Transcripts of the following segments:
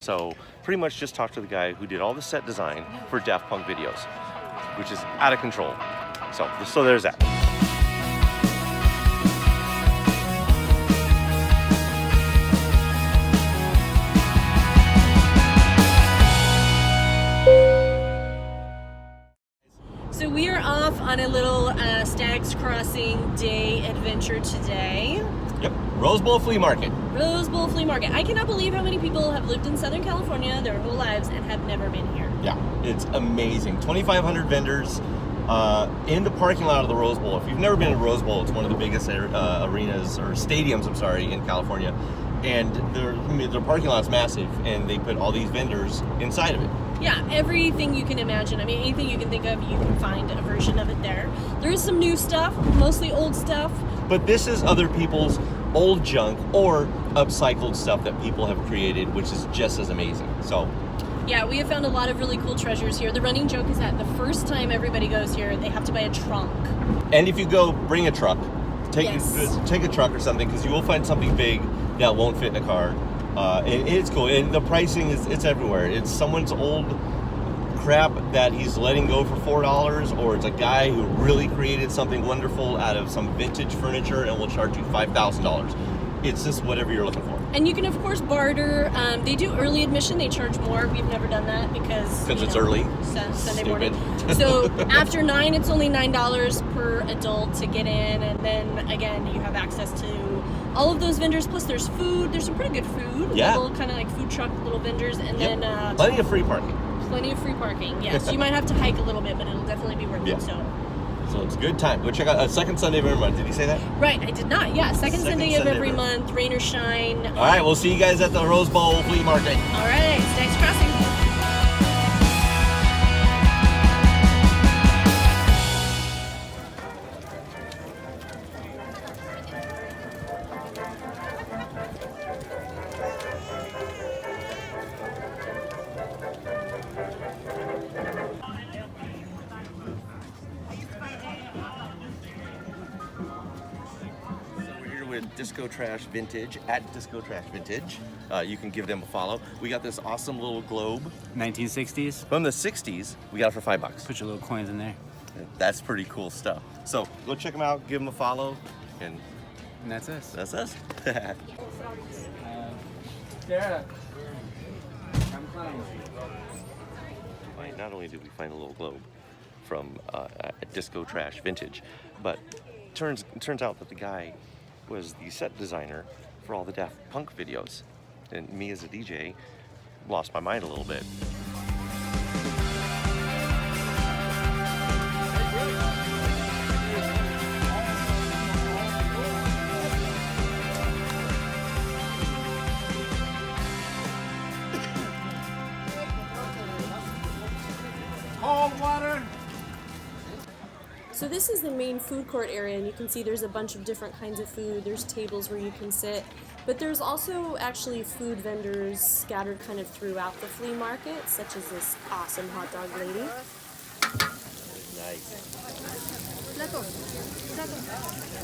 So pretty much just talked to the guy who did all the set design for Daft Punk videos, which is out of control. So there's that. So we are off on a little Staggs Crossing day adventure today. Yep, Rose Bowl Flea Market. Rose Bowl Flea Market. I cannot believe how many people have lived in Southern California their whole lives and have never been here. Yeah, it's amazing. 2,500 vendors in the parking lot of the Rose Bowl. If you've never been to Rose Bowl, it's one of the biggest arenas, or stadiums, I'm sorry, in California. And their parking lot's massive, and they put all these vendors inside of it. Yeah, everything you can imagine. I mean, anything you can think of, you can find a version of it there. There is some new stuff, mostly old stuff. But this is other people's old junk or upcycled stuff that people have created, which is just as amazing. So, yeah, we have found a lot of really cool treasures here. The running joke is that the first time everybody goes here, they have to buy a trunk. And if you go, bring a truck. Take a truck or something, because you will find something big that won't fit in a car. And it's cool. And the pricing it's everywhere. It's someone's old crap that he's letting go for $4, or it's a guy who really created something wonderful out of some vintage furniture and will charge you $5,000. It's just whatever you're looking for. And you can, of course, barter. They do early admission. They charge more. We've never done that because it's early. Sunday morning. So after 9, it's only $9 per adult to get in. And then, again, you have access to all of those vendors. Plus, there's food. There's some pretty good food. Yeah. Little kind of like food truck little vendors. And then plenty of free parking. Plenty of free parking, yes. You might have to hike a little bit, but it'll definitely be worth it. So it's a good time. Go check out second Sunday of every month. Did you say that? Right, I did not. Yeah, second Sunday of every month, rain or shine. All right, we'll see you guys at the Rose Bowl Flea Market. All right, Staggs Crossing. Disco Trash Vintage at Disco Trash Vintage. You can give them a follow. We got this awesome little globe. 1960s. From the 60s. We got it for $5. Put your little coins in there. That's pretty cool stuff. So go check them out, give them a follow, and that's us. That's us. Sarah, come climb. Not only did we find a little globe from Disco Trash Vintage, but it turns out that the guy was the set designer for all the Daft Punk videos. And me as a DJ lost my mind a little bit. Cold water. So this is the main food court area, and you can see there's a bunch of different kinds of food. There's tables where you can sit, but there's also actually food vendors scattered kind of throughout the flea market, such as this awesome hot dog lady. Nice.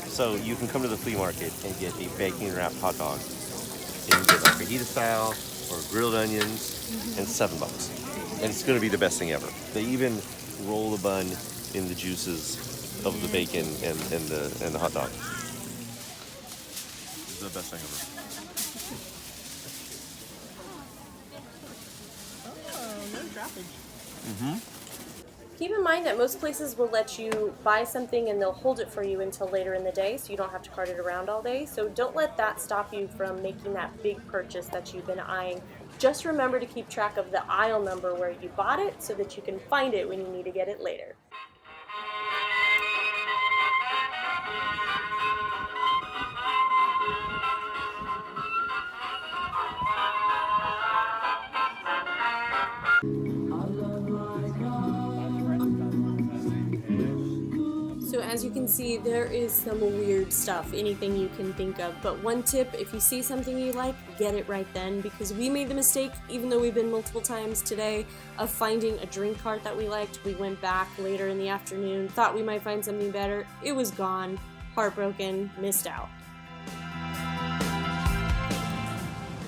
So you can come to the flea market and get a bacon wrapped hot dog. And you can get like fajita style or grilled onions, and $7. And it's going to be the best thing ever. They even roll the bun in the juices of the bacon and the hot dog. It's the best thing ever. Oh, no droppage. Mm-hmm. Keep in mind that most places will let you buy something and they'll hold it for you until later in the day, so you don't have to cart it around all day. So don't let that stop you from making that big purchase that you've been eyeing. Just remember to keep track of the aisle number where you bought it so that you can find it when you need to get it later. So as you can see, there is some weird stuff, anything you can think of. But one tip, if you see something you like, get it right then, because we made the mistake, even though we've been multiple times today, of finding a drink cart that we liked. We went back later in the afternoon, thought we might find something better. It was gone. Heartbroken, missed out.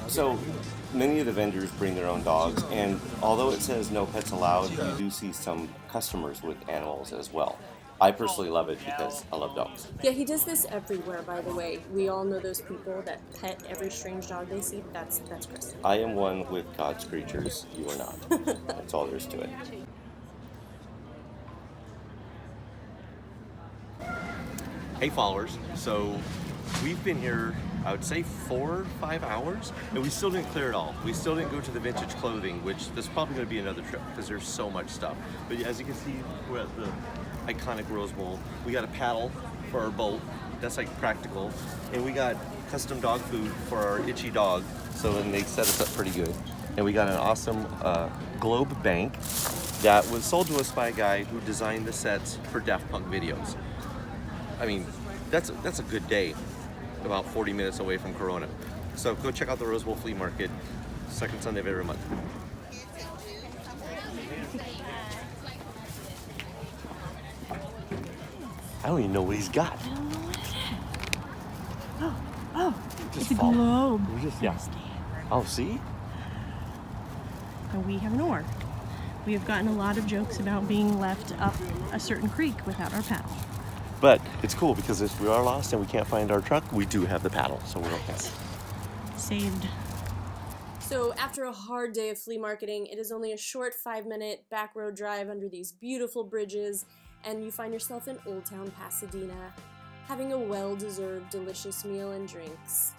So Many of the vendors bring their own dogs, and although it says no pets allowed, you do see some customers with animals as well. I personally love it because I love dogs. Yeah, he does this everywhere, by the way. We all know those people that pet every strange dog they see. That's Chris. I am one with God's creatures. You are not. That's all there is to it. Hey followers, so we've been here, I would say 4 or 5 hours, and we still didn't clear it all. We still didn't go to the vintage clothing, which there's probably going to be another trip because there's so much stuff. But as you can see, we're at the iconic Rose Bowl. We got a paddle for our boat. That's like practical. And we got custom dog food for our itchy dog. So then they set us up pretty good. And we got an awesome globe bank that was sold to us by a guy who designed the sets for Daft Punk videos. I mean, that's a good day, about 40 minutes away from Corona. So go check out the Rose Bowl Flea Market, second Sunday of every month. I don't even know what he's got. I don't know what it is. Oh, Just it's a globe. We just, yeah. Oh, see? And we have an oar. We have gotten a lot of jokes about being left up a certain creek without our paddle. But it's cool because if we are lost and we can't find our truck, we do have the paddle, so we're okay. Saved. So after a hard day of flea marketing, it is only a short 5-minute back road drive under these beautiful bridges, and you find yourself in Old Town Pasadena, having a well-deserved delicious meal and drinks.